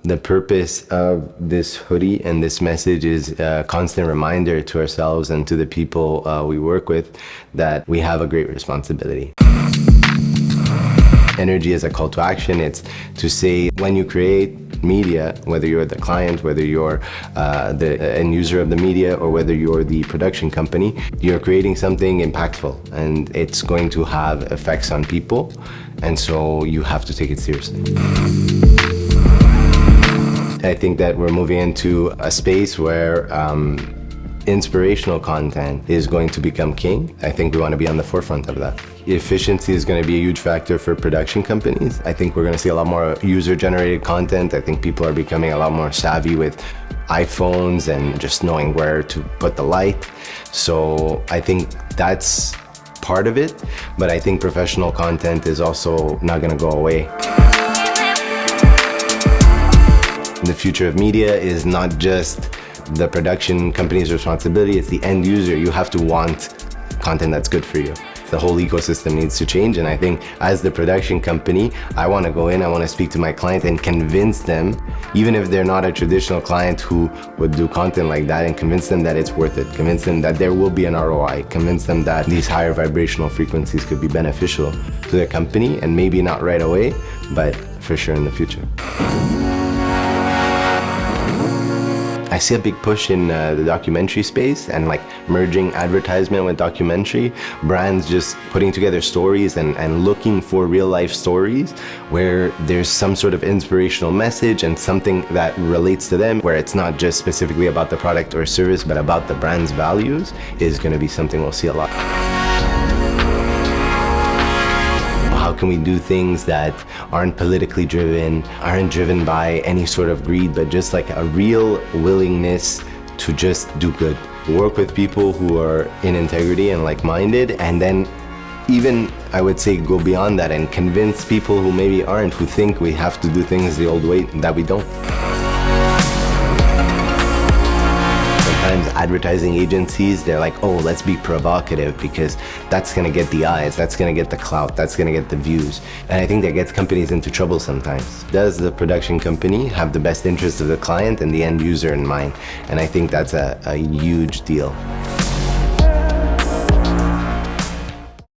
The purpose of this hoodie and this message is a constant reminder to ourselves and to the people we work with that we have a great responsibility. Energy is a call to action. It's to say when you create media, whether you're the client, whether you're the end user of the media, or whether you're the production company, you're creating something impactful and it's going to have effects on people. And so you have to take it seriously. I think that we're moving into a space where inspirational content is going to become king. I think we want to be on the forefront of that. Efficiency is going to be a huge factor for production companies. I think we're going to see a lot more user-generated content. I think people are becoming a lot more savvy with iPhones and just knowing where to put the light. So I think that's part of it, but I think professional content is also not going to go away. The future of media is not just the production company's responsibility, it's the end user. You have to want content that's good for you. The whole ecosystem needs to change, and I think as the production company, I want to go in, I want to speak to my client and convince them, even if they're not a traditional client who would do content like that, and convince them that it's worth it, convince them that there will be an ROI, convince them that these higher vibrational frequencies could be beneficial to their company, and maybe not right away, but for sure in the future. I see a big push in the documentary space and like merging advertisement with documentary, brands just putting together stories and looking for real life stories where there's some sort of inspirational message and something that relates to them, where it's not just specifically about the product or service, but about the brand's values, is going to be something we'll see a lot. How can we do things that aren't politically driven, aren't driven by any sort of greed, but just like a real willingness to just do good. Work with people who are in integrity and like-minded, and then even, I would say, go beyond that and convince people who maybe aren't, who think we have to do things the old way, that we don't. Sometimes advertising agencies, they're like, oh, let's be provocative because that's gonna get the eyes, that's gonna get the clout, that's gonna get the views. And I think that gets companies into trouble sometimes. Does the production company have the best interest of the client and the end user in mind? And I think that's a huge deal.